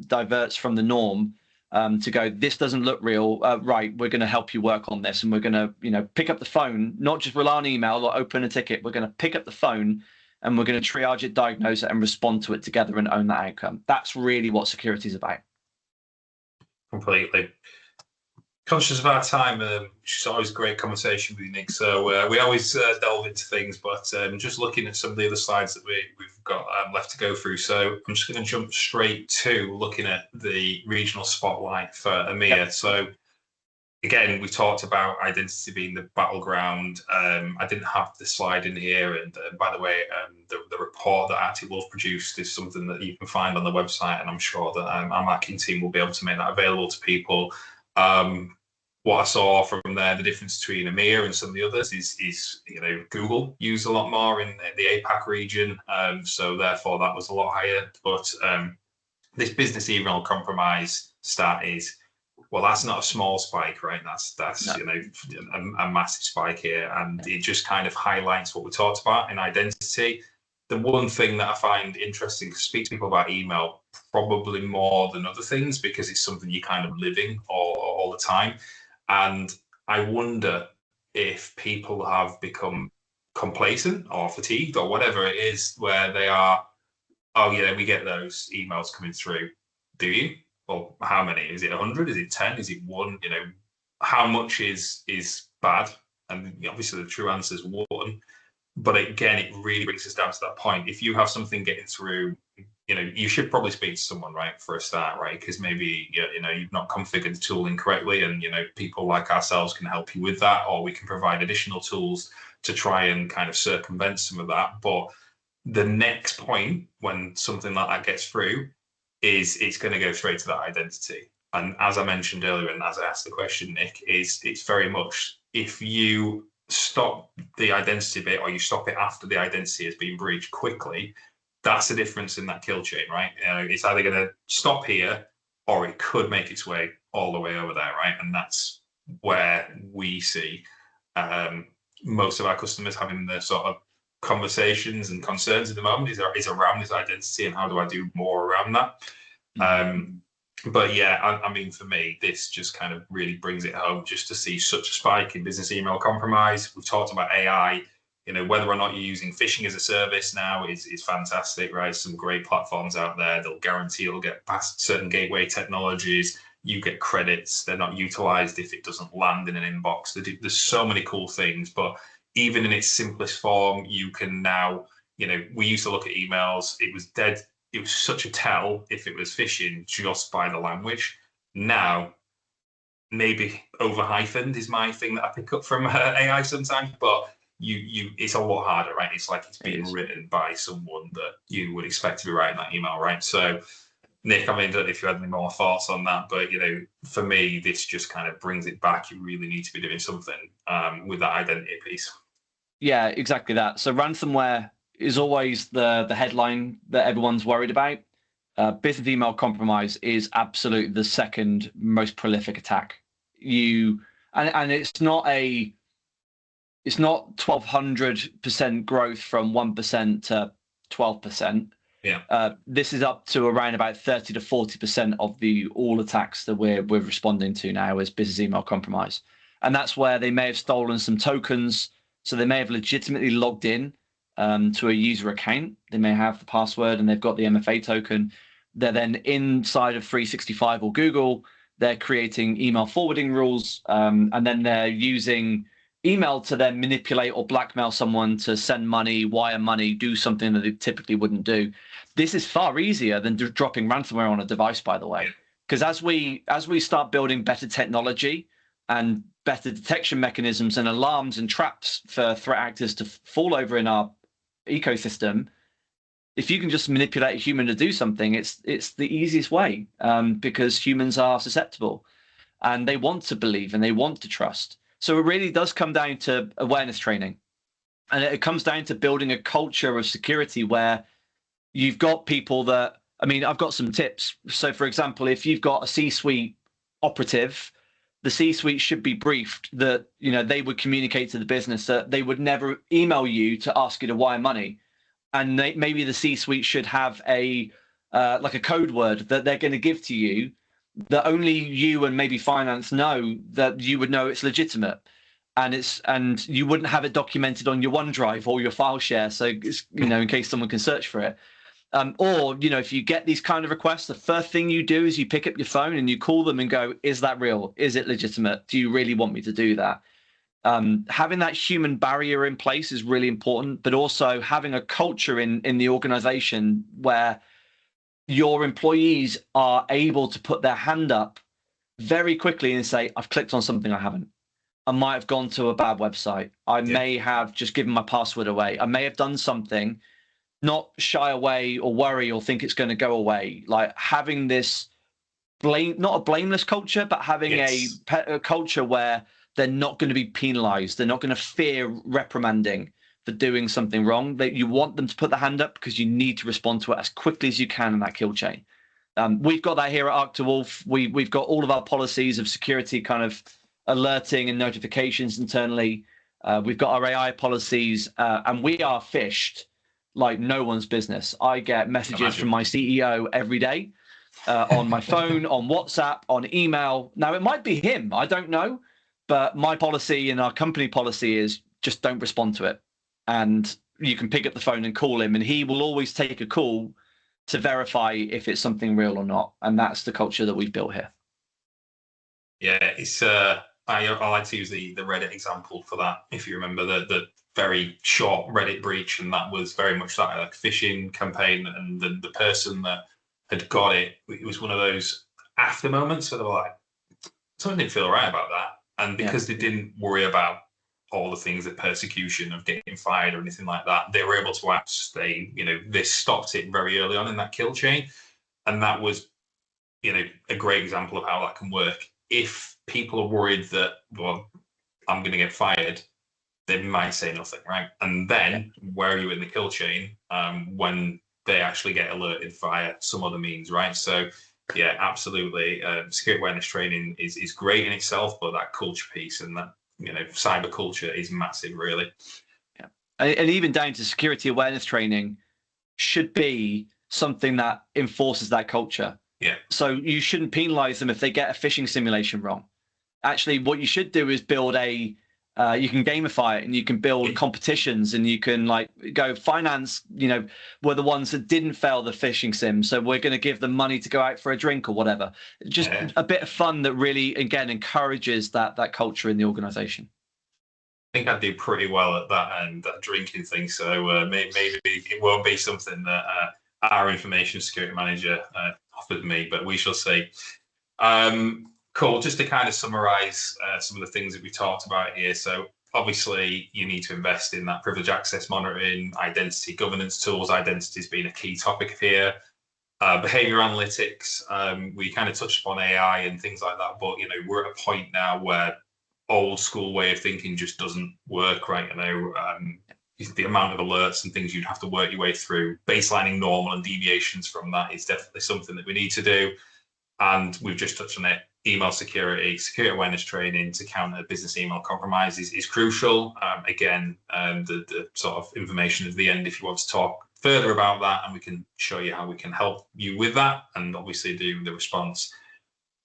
diverts from the norm, to go, this doesn't look real, right, we're going to help you work on this, and we're going to pick up the phone, not just rely on email or open a ticket. We're going to pick up the phone and we're going to triage it, diagnose it, and respond to it together and own that outcome. That's really what security is about. Completely. Conscious of our time, which is always a great conversation with you, Nick. So we always delve into things, but just looking at some of the other slides that we've got left to go through. So I'm just going to jump straight to looking at the regional spotlight for EMEA. Yep. So again, we talked about identity being the battleground. I didn't have the slide in here, and by the way, the report that Arctic Wolf produced is something that you can find on the website, and I'm sure that our marketing team will be able to make that available to people. What I saw from there, the difference between EMEA and some of the others is Google used a lot more in the APAC region, so therefore that was a lot higher. But this business email compromise stat is, well, that's not a small spike, right? That's no. A massive spike here, and it just kind of highlights what we talked about in identity. The one thing that I find interesting, to speak to people about email probably more than other things, because it's something you're kind of living all the time. And I wonder if people have become complacent or fatigued or whatever it is, where they are, oh yeah, we get those emails coming through. Do you? Well, how many? Is it 100? Is it 10? Is it 1? How much is bad? And obviously the true answer is 1. But again, it really brings us down to that point. If you have something getting through, you should probably speak to someone, right, for a start, right? Because maybe you've not configured the tooling correctly, and people like ourselves can help you with that, or we can provide additional tools to try and kind of circumvent some of that. But the next point when something like that gets through is it's going to go straight to that identity. And as I mentioned earlier, and as I asked the question, Nick, it's very much, if you stop the identity bit, or you stop it after the identity has been breached quickly, that's the difference in that kill chain, right? It's either going to stop here, or it could make its way all the way over there, right? And that's where we see most of our customers having the sort of conversations and concerns at the moment is around this identity, and how do I do more around that? But yeah, I mean, for me, this just kind of really brings it home, just to see such a spike in business email compromise. We've talked about AI, whether or not you're using phishing as a service now is fantastic, right? Some great platforms out there. They'll guarantee you'll get past certain gateway technologies. You get credits. They're not utilized if it doesn't land in an inbox. There's so many cool things, but even in its simplest form, you can now, we used to look at emails. It was dead. It was such a tell if it was phishing just by the language. Now, maybe over-hyphened is my thing that I pick up from AI sometimes, but it's a lot harder, right? It's like it's being written by someone that you would expect to be writing that email, right? So, Nick, I mean, I don't know if you had any more thoughts on that, but for me, this just kind of brings it back. You really need to be doing something with that identity piece. Yeah, exactly that. So ransomware is always the headline that everyone's worried about. Business email compromise is absolutely the second most prolific attack. And it's not 1200% growth from 1% to 12%. Yeah. This is up to around about 30 to 40% of all attacks that we're responding to now as business email compromise. And that's where they may have stolen some tokens. So they may have legitimately logged in to a user account. They may have the password and they've got the MFA token. They're then inside of 365 or Google. They're creating email forwarding rules, and then they're using email to then manipulate or blackmail someone to send money, wire money, do something that they typically wouldn't do. This is far easier than dropping ransomware on a device, by the way, because as we start building better technology and better detection mechanisms and alarms and traps for threat actors to fall over in our ecosystem, if you can just manipulate a human to do something, it's the easiest way, because humans are susceptible and they want to believe and they want to trust. So it really does come down to awareness training, and it comes down to building a culture of security where you've got people that, I mean, I've got some tips. So for example, if you've got a C-suite operative, the C-suite should be briefed that, you know, they would communicate to the business that they would never email you to ask you to wire money. And maybe the C-suite should have a like a code word that they're going to give to you that only you and maybe finance know, that you would know it's legitimate, and you wouldn't have it documented on your OneDrive or your file share, so it's, you know, in case someone can search for it. Or, you know, if you get these kind of requests, the first thing you do is you pick up your phone and you call them and go, is that real? Is it legitimate? Do you really want me to do that? Having that human barrier in place is really important, but also having a culture in the organization where your employees are able to put their hand up very quickly and say, I've clicked on something I haven't. I might have gone to a bad website. I may have just given my password away. I may have done something. Not shy away or worry or think it's going to go away. Like having this not a blameless culture, but having a culture where they're not going to be penalized. They're not going to fear reprimanding for doing something wrong. That you want them to put their hand up because you need to respond to it as quickly as you can in that kill chain. We've got that here at Arctic Wolf. We've got all of our policies of security kind of alerting and notifications internally. We've got our AI policies, and we are phished like no one's business. I get messages from my CEO every day on my phone, on WhatsApp, on email. Now, it might be him, I don't know, but my policy and our company policy is just don't respond to it. And you can pick up the phone and call him, and he will always take a call to verify if it's something real or not. And that's the culture that we've built here. Yeah, it's I like to use the Reddit example for that. If you remember the very short Reddit breach, and that was very much that like phishing campaign, and the person that had got it was one of those after moments where they were like, something didn't feel right about that, and because they didn't worry about all the things, the persecution of getting fired or anything like that, they were able to abstain. You know, this stopped it very early on in that kill chain, and that was, you know, a great example of how that can work. If people are worried that, well, I'm going to get fired, they might say nothing, right? And then where are you in the kill chain when they actually get alerted via some other means, right? So yeah, absolutely. Security awareness training is great in itself, but that culture piece and that, you know, cyber culture is massive, really. Yeah, and even down to security awareness training should be something that enforces that culture. Yeah. So you shouldn't penalize them if they get a phishing simulation wrong. Actually, what you should do is build you can gamify it, and you can build competitions, and you can like go finance, you know, were the ones that didn't fail the phishing sim, so we're going to give them money to go out for a drink or whatever. Just a bit of fun that really, again, encourages that culture in the organization. I think I do pretty well at that and that drinking thing, so maybe it won't be something that our information security manager offered me, but we shall see. Cool. Just to kind of summarize some of the things that we talked about here. So obviously you need to invest in that privilege access monitoring, identity governance tools, identities being a key topic here. Behavior analytics, we kind of touched upon AI and things like that, but you know, we're at a point now where old school way of thinking just doesn't work, right? You know, the amount of alerts and things you'd have to work your way through, baselining normal and deviations from that is definitely something that we need to do. And we've just touched on it. Email security, security awareness training to counter business email compromises is crucial. Again, the sort of information at the end if you want to talk further about that, and we can show you how we can help you with that, and obviously do the response.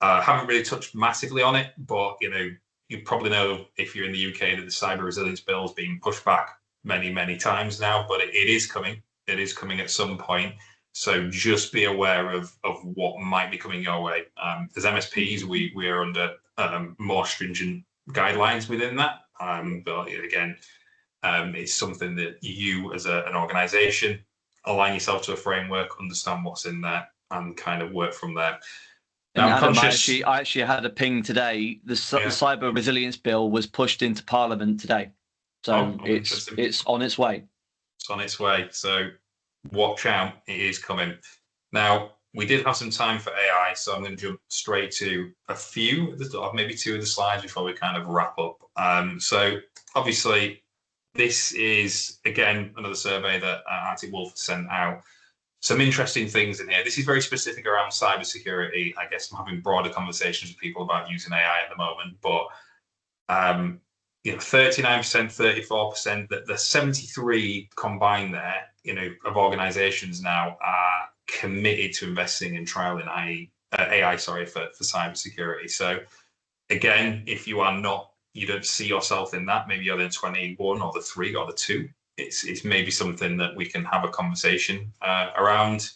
Haven't really touched massively on it, but you know, you probably know if you're in the UK that the cyber resilience bill is being pushed back many times now, but it is coming. It is coming at some point. So just be aware of what might be coming your way. As MSPs, we are under more stringent guidelines within that. But again, it's something that you as an organization align yourself to a framework, understand what's in there, and kind of work from there. Now, Adam, I actually had a ping today. The cyber resilience bill was pushed into Parliament today, so it's on its way. It's on its way. So watch out, it is coming. Now, we did have some time for AI, so I'm going to jump straight to a few, maybe two of the slides before we kind of wrap up. So obviously, this is, again, another survey that Arctic Wolf sent out. Some interesting things in here. This is very specific around cybersecurity. I guess I'm having broader conversations with people about using AI at the moment, but 39%, 34%, the 73 combined there, of organizations now are committed to investing in trialing AI, for cybersecurity. So again, if you don't see yourself in that, maybe you're the 21 or the 3 or the 2, it's maybe something that we can have a conversation around.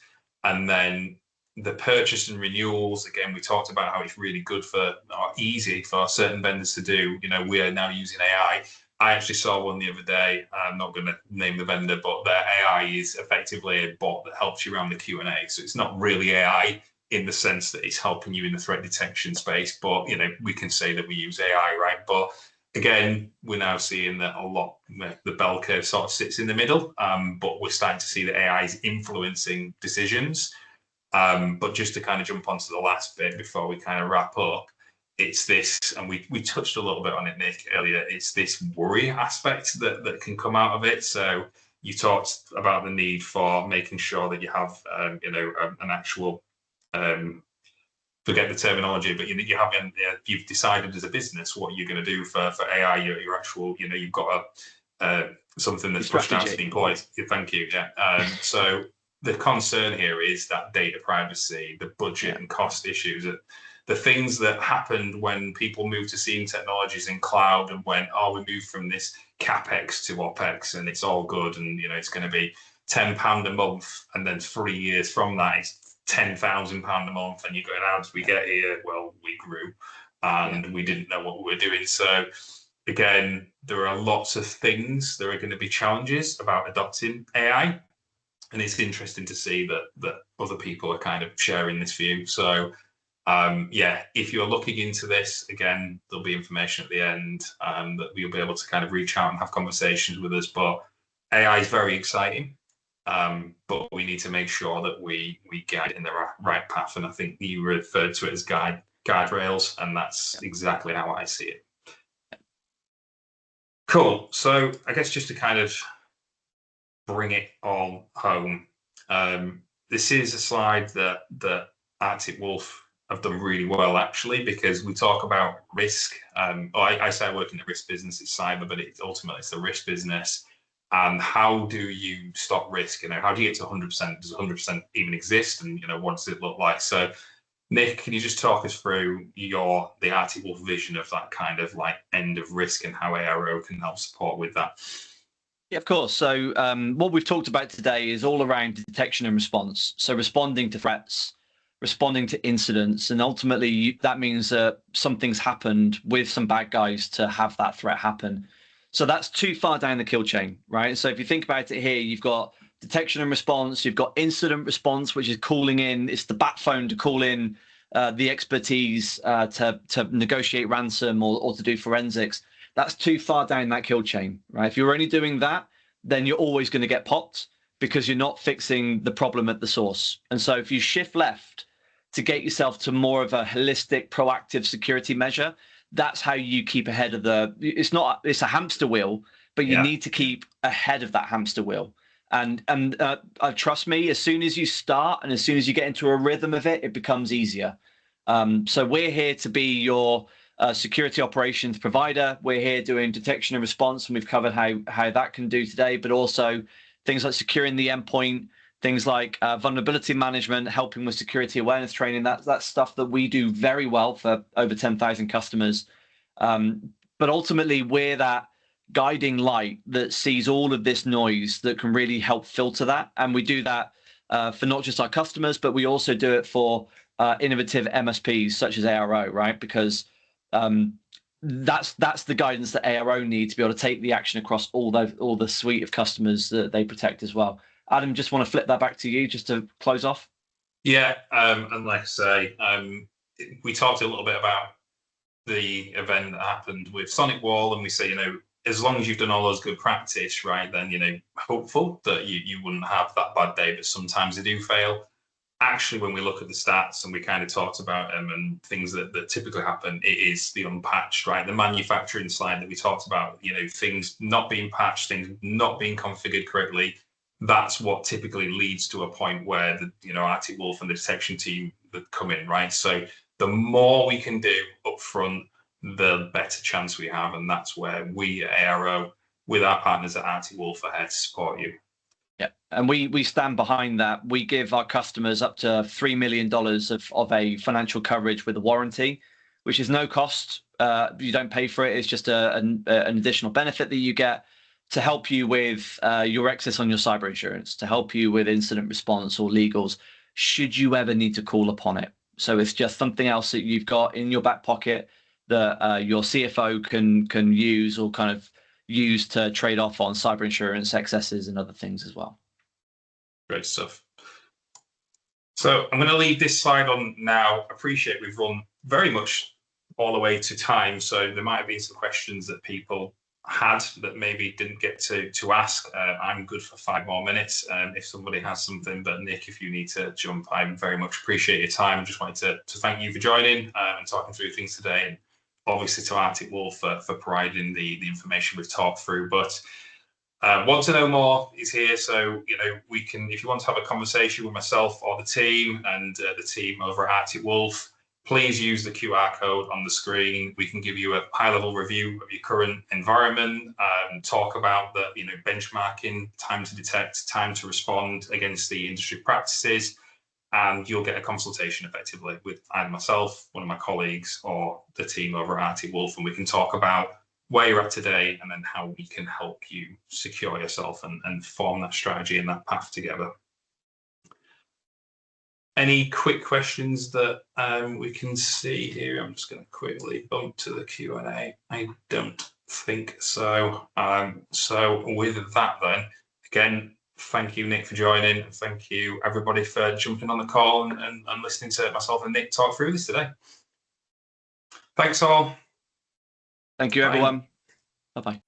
And then the purchase and renewals, again, we talked about how it's really good or easy for certain vendors to do. We are now using AI. I actually saw one the other day. I'm not going to name the vendor, but their AI is effectively a bot that helps you around the Q&A. So it's not really AI in the sense that it's helping you in the threat detection space, but we can say that we use AI, right? But again, we're now seeing that a lot, the bell curve sort of sits in the middle, but we're starting to see that AI is influencing decisions. But just to kind of jump onto the last bit before we kind of wrap up, it's this, and we touched a little bit on it, Nick, earlier, it's this worry aspect that can come out of it. So you talked about the need for making sure that you have, an actual, forget the terminology, but you've decided as a business what you're going to do for AI, your actual, you've got something that's pushed out to the employees. Thank you. Yeah. So the concern here is that data privacy, the budget and cost issues, the things that happened when people moved to seeing technologies in cloud and went, we moved from this CapEx to OpEx and it's all good. And, it's going to be £10 a month. And then 3 years from that, it's £10,000 a month. And you go, how did we get here? Well, we grew and we didn't know what we were doing. So again, there are lots of things. There are going to be challenges about adopting AI. And it's interesting to see that other people are kind of sharing this view. So, if you're looking into this, again, there'll be information at the end that you'll be able to kind of reach out and have conversations with us. But AI is very exciting, but we need to make sure that we guide in the right path. And I think you referred to it as guardrails, and that's exactly how I see it. Cool. So I guess just to kind of bring it all home, this is a slide that Arctic Wolf have done really well, actually, because we talk about risk. I say I work in the risk business, it's cyber, but ultimately it's the risk business. And how do you stop risk? How do you get to 100%? Does 100% even exist? And what does it look like? So, Nick, can you just talk us through the Arctic Wolf vision of that kind of like end of risk and how ARO can help support with that? Yeah, of course. So what we've talked about today is all around detection and response. So responding to threats, responding to incidents, and ultimately that means that something's happened with some bad guys to have that threat happen. So that's too far down the kill chain, right? So if you think about it here, you've got detection and response, you've got incident response, which is calling in, it's the bat phone to call in the expertise to negotiate ransom or to do forensics. That's too far down that kill chain, right? If you're only doing that, then you're always going to get popped because you're not fixing the problem at the source. And so if you shift left to get yourself to more of a holistic, proactive security measure, that's how you keep ahead of it's a hamster wheel, but you need to keep ahead of that hamster wheel. And trust me, as soon as you start and as soon as you get into a rhythm of it, it becomes easier. So we're here to be your security operations provider. We're here doing detection and response, and we've covered how that can do today, but also things like securing the endpoint, things like vulnerability management, helping with security awareness training. That's stuff that we do very well for over 10,000 customers. But ultimately, we're that guiding light that sees all of this noise that can really help filter that. And we do that for not just our customers, but we also do it for innovative MSPs such as ARO, right? Because that's the guidance that ARO need to be able to take the action across all the suite of customers that they protect as well. Adam, just want to flip that back to you just to close off. Yeah, and like I say, we talked a little bit about the event that happened with Sonic Wall, and we say, as long as you've done all those good practice, right, then, you know, hopeful that you wouldn't have that bad day, but sometimes they do fail. Actually, when we look at the stats and we kind of talked about them and things that typically happen, it is the unpatched, right? The manufacturing slide that we talked about, you know, things not being patched, things not being configured correctly. That's what typically leads to a point where the, you know, Arctic Wolf and the detection team that come in, right? So the more we can do up front, the better chance we have. And that's where we at ARO, with our partners at Arctic Wolf, are here to support you. Yeah, and we stand behind that. We give our customers up to $3 million of a financial coverage with a warranty, which is no cost. You don't pay for it. It's just an additional benefit that you get to help you with your excess on your cyber insurance, to help you with incident response or legals, should you ever need to call upon it. So it's just something else that you've got in your back pocket that your CFO can use or kind of use to trade off on cyber insurance excesses and other things as well. Great stuff. So I'm going to leave this slide on now. Appreciate we've run very much all the way to time, so there might have been some questions that people had that maybe didn't get to ask. I'm good for 5 more minutes. If somebody has something, but Nick, if you need to jump, I very much appreciate your time. I just wanted to thank you for joining and talking through things today, and obviously to Arctic Wolf for providing the information we've talked through. But Want to Know More is here, so you know we can, if you want to have a conversation with myself or the team and the team over at Arctic Wolf, please use the QR code on the screen. We can give you a high-level review of your current environment, talk about the, you know, benchmarking, time to detect, time to respond against the industry practices, and you'll get a consultation effectively with either myself, one of my colleagues, or the team over at Arctic Wolf, and we can talk about where you're at today and then how we can help you secure yourself and form that strategy and that path together. Any quick questions that we can see here? I'm just going to quickly bump to the Q&A. I don't think so. So with that then, again, thank you, Nick, for joining. Thank you, everybody, for jumping on the call and listening to myself and Nick talk through this today. Thanks all. Thank you, everyone. Bye-bye.